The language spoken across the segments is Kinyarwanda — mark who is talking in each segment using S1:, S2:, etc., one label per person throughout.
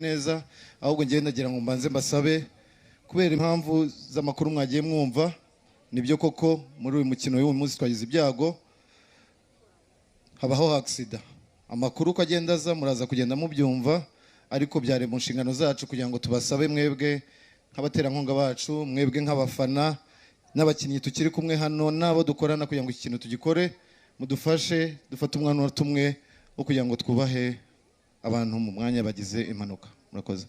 S1: neza ahubwo ngiye ndagira ngo mbanze mbasabe kubera impamvu z'amakuru mwagiye mwumva nibyo koko muri uyu mukino w'uyu munsi twagize ibyago habaho accident. Amakuru ko agenda aza muraza kugenda mubyumva ariko byare mu nshingano zacu kugira ngo tubasabe mwebwe nk'abaterankunga bacu, mwebwe nk'abafana n'abakinnyi tukiri kumwe hano nabo dukorana kugira ngo iki kintu tugikore, mudufashe dufate umwana tumwe wo kugira ngo twubahe abantu mu mwanya bagize impanuka. Murakoze.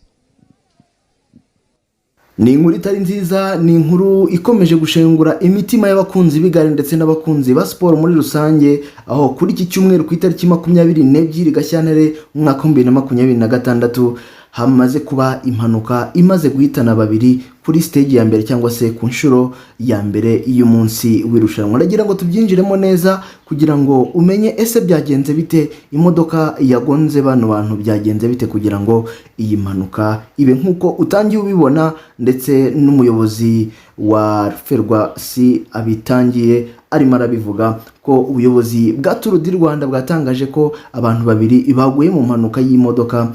S2: Ni inkuru itari nziza, ni inkuru ikomeje gushengura imitima y'abakunzi b'igare ndetse n'abakunzi ba siporo muri rusange, aho kuri iki cyumweru ku itariki 22 Gashyantare umwaka wa 2026 hamaze kuba impanuka imaze guhitana babiri kuri stage ya mbere cyangwa se ku nshuro ya mbere y'umunsi w'irushanwa. Ndagira ngo tubyinjiremo neza kugira ngo umenye ese byagenze bite, imodoka yagonze bano bantu byagenze bite kugira ngo iyi mpanuka ibe nkuko utangiye ubibona, ndetse n'umuyobozi wa Ferwacy abitangiye arimo arabivuga ko ubuyobozi bwa Tour du Rwanda bwatangaje ko abantu babiri baguye mu mpanuka y'imodoka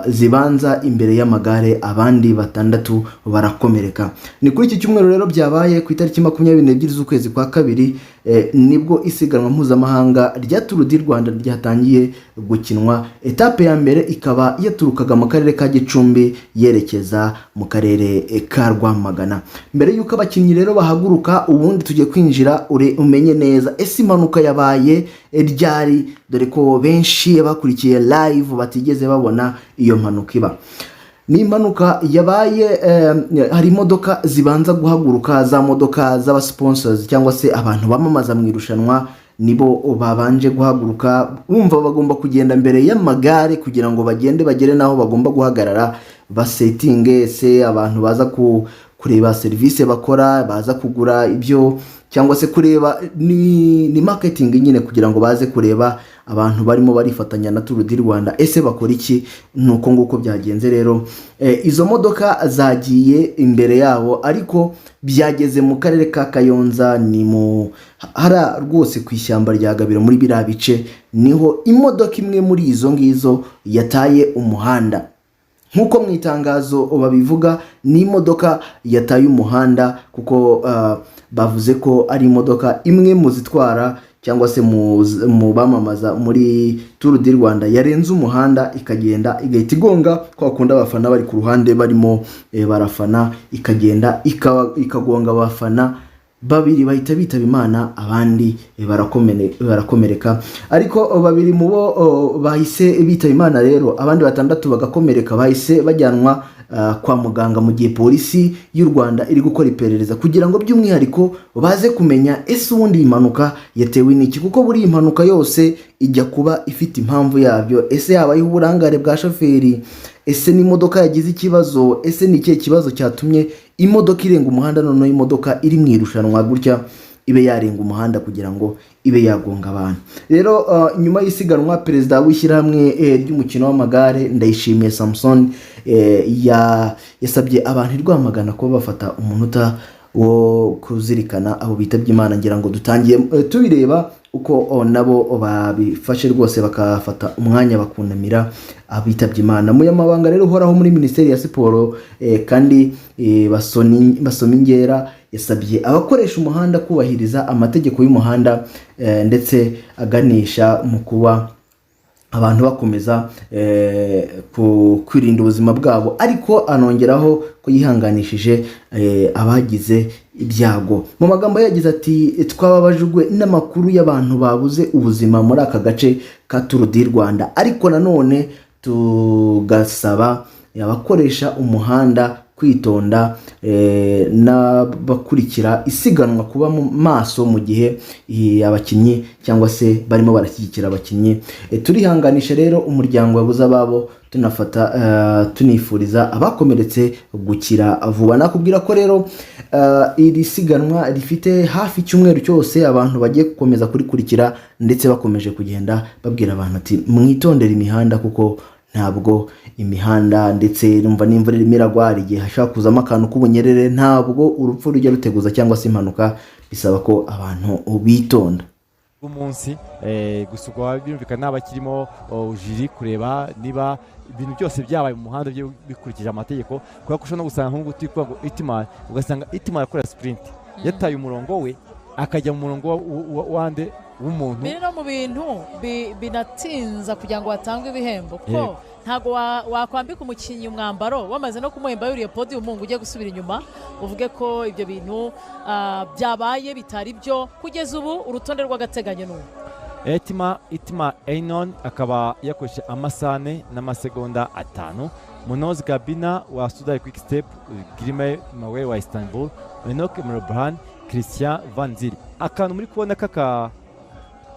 S2: zibanza imbere y'amagare, abandi batandatu barakomereka. Ni kuri iki cyumweru rero byabaye ku itariki 22 z'ukwezi kwa kabiri nibwo isiganwa mpuzamahanga rya Tour du Rwanda ryatangiye gukinwa. Etape ya mbere ikaba yaturukaga mu karere ka Gicumbi yerekeza mu karere ka Rwamagana. Mbere yuko abakinnyi rero bahaguruka ubundi tujye kwinjira umenye neza ese impanuka yabaye ryari, dore ko benshi bakurikiye live batigeze babona iyo mpanuka iba. Ni impanuka yabaye hari imodoka zibanza guhaguruka, za modoka z'aba sponsors cyangwa se abantu bamamaza mu irushanwa nibo babanje guhaguruka, bumva bagomba kugenda mbere y'amagare kugira ngo bagere naho bagomba guhagarara basetinge se abantu baza kureba service bakora, baza kugura ibyo cyangwa se kureba ni marketing nyine kugira ngo baze kureba abantu barimo barifatanya na Tour du Rwanda ese bakora iki. Nuko nguko byagenze rero. Izo modoka zagiye imbere yabo ariko byageze mu karere ka Kayonza, ni mu hara rwose ku ishyamba rya Gabiro muri biriya bice, niho imodoka imwe muri izo ngizo yataye umuhanda. Nkuko mu itangazo babivuga ni imodoka yataye umuhanda kuko bavuze ko ari imodoka imwe mu zitwara cyangwa se mu bamamaza muri Tour du Rwanda yarenze umuhanda ikagenda igahita igonga kwa kunda abafana bari ku ruhande barimo barafana, ikagenda ikagonga abafana babiri bahita bitaba Imana, abandi barakomereka. Ariko babiri mu bo bahise bitaba Imana rero, abandi batandatu bagakomereka bahise bajyanwa kwa muganga, mu gihe polisi y'u Rwanda iri gukora iperereza kugira ngo by'umwihariko baze kumenya ese ubundi impanuka yatewe n'iki, kuko buri impanuka yose ijya kuba ifite impamvu yabyo. Ese yabayeho uburangare bwa shoferi, ese n'imodoka yagize ikibazo, ese ni ikihe kibazo cyatumye imodoka irenga umuhanda, noneho imodoka iri mu irushanwa gutya ibe yarenga umuhanda kugira ngo ibe yagonga abantu. Rero nyuma y'isiganwa perezida w'ishyirahamwe ry'umukino w'amagare Ndayishimiye Samson yasabye abantu Rwamagana ko bafata umunota wo kuzirikana abo bitabye Imana. Ngira ngo dutangiye tubireba uko nabo babifashe rwose bakafata umwanya bakunamira abitabye Imana. Muyamabanga rero uhoraho muri Minisiteri ya Siporo kandi Basomingera yasabye abakoresha umuhanda kubahiriza amategeko y'umuhanda ndetse aganisha mu kuba abantu bakomeza kwirinda ubuzima bwabo, ariko anongeraho ko yihanganishije abagize ibyago. Mu magambo yagize ati twababajwe n'amakuru y'abantu babuze ubuzima muri aka gace ka Tour du Rwanda, ariko nanone tugasaba abakoresha umuhanda kwitonda n'abakurikira isiganwa kuba mu maso mu gihe abakinnyi cyangwa se barimo barashyigikira abakinnyi. Turihanganisha rero umuryango wabuze ababo, tunifuriza abakomeretse gukira vuba. Nakubwira ko rero iri siganwa rifite hafi icyumweru cyose abantu bagiye gukomeza kurikurikira, ndetse bakomeje kugenda babwira abantu ati mwitondere imihanda kuko ntabwo imihanda ndetse numva n'imvura irimo iragwa, igihe hashaka kuzamo akantu k'ubunyerere, ntabwo urupfu rujya ruteguza cyangwa se impanuka, bisaba ko abantu bitonda.
S3: bw'umunsi gusa ubwo birumvikana n'abakirimo jiri kureba niba ibintu byose byabaye mu muhanda bikurikije amategeko, kubera ko ushobora no gusanga nk'ubu turi kuvuga ngo Itimar, ugasanga Itimar akora sprint yataye umurongo we akajya mu murongo wande w'umuntu.
S4: biri no mu bintu binatinza kugira ngo hatangwe ibihembo kuko ntabwo wakwambika umukinnyi umwambaro wamaze no kumuhemba yuriye podium ngo ujye gusubira inyuma uvuge ko ibyo bintu byabaye bitari byo. Kugeza ubu urutonde rw'agateganyo n'ubu
S3: Itima Einon akaba yakoresheje amasane n'amasegonda 5. Munoz Gabina wa Sudai Quick Step, Girime Mawe wa Istanbul, Enoch Mrobrhan, Christian Van Zyl. Akantu muri kubona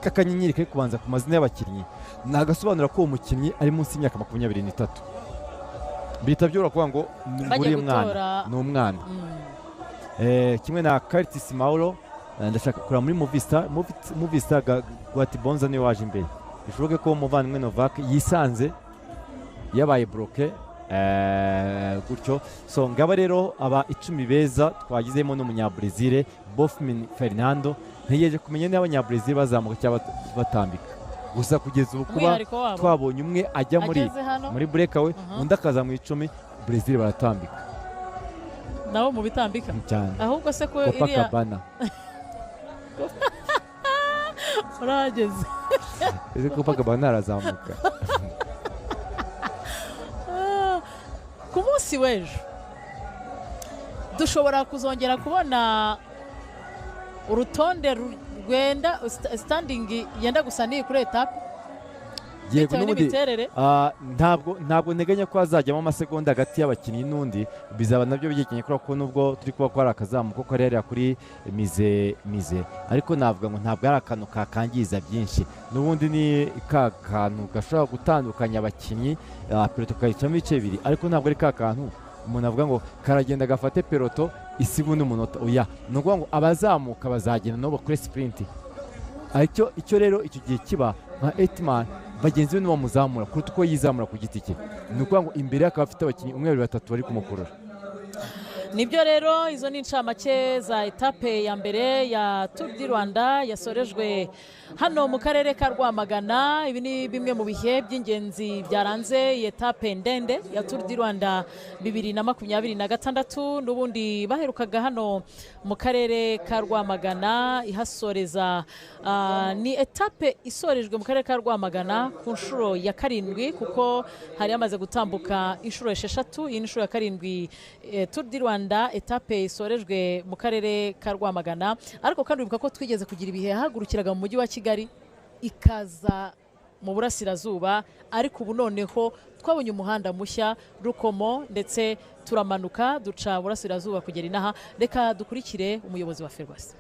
S3: kakanyenyeri kari kubanza ku mazina y'abakinnyi nagasobanura ko uwo mukinnyi ari munsi y'imyaka 23. Bihita byoroha kuvuga ngo nguriye mwana ni umwana. Kimwe na Curtis Mauro ndashaka kureba muri Movistar Guatibonza niwe waje imbere. Bishoboke ko umuvandimwe Novak yisanze yabaye bloke gutyo. So ngaba rero aba 10 beza twagizemo n'umunyabrazil Bofmin Fernando. Ntegereje kumenya niba abanyabrazil bazamuka cyangwa batambika. Gusa kugeza ubu kuba twabonye umwe ajya muri breakaway undi akaza mu 10, Brazil baratambika
S4: nabo mu bitambika ahubwo se ko iriya urageze
S3: ese ko Copacabana arazamuka
S4: ku munsi w'ejo dushobora kuzongera kubona urutonde rwenda standing yenda gusa ni kuri etape.
S3: Yego n'ubundi ntabwo nteganya ko hazajyamo amasegonda hagati y'abakinnyi n'undi, bizaba nabyo byekenye ko nubwo turi kuba ko ari akazamuko ko rero kuri mize ariko navuga ngo ntabwo ari akantu kakangiza byinshi, n'ubundi ni ka kantu gashobora gutandukanya abakinnyi peloto kayicamo ibice bibiri, ariko ntabwo ari ka kantu umuntu avuga ngo karagenda gafate peloto isibundi umunota. Oya, ni ukuvuga ngo abazamuka bazagenda nabo bakore sprint. Icyo rero icyo gihe kiba nka Itimar bagenzi be n'abamuzamura kuruta uko yizamura ku giti cye, ni ukuvuga ngo imbere akaba afite abakinnyi 1-2-3 bari kumukurura.
S4: Nibyo rero izo ni incamake za etape ya mbere ya Tour du Rwanda yasorejwe hano mu karere ka Rwamagana. Ibi ni bimwe mu bihe by'ingenzi byaranze iyi etape ndende ya Tour du Rwanda 2026. N'ubundi baherukaga hano mu karere ka Rwamagana ihasoreza ni etape isorejwe mu karere ka Rwamagana ku nshuro ya 7 kuko hari yamaze gutambuka inshuro 6. Iyi nshuro ya 7 Tour du Rwanda etape isorejwe mu karere ka Rwamagana, ariko kandi ubibuka ko twigeze kugira ibihe hagurukiraga mu mujyi wa Kigali ikaza mu burasirazuba, ariko ubu noneho twabonye umuhanda mushya Rukomo ndetse turamanuka duca burasirazuba kugera inaha. Reka dukurikire umuyobozi wa Ferwafa.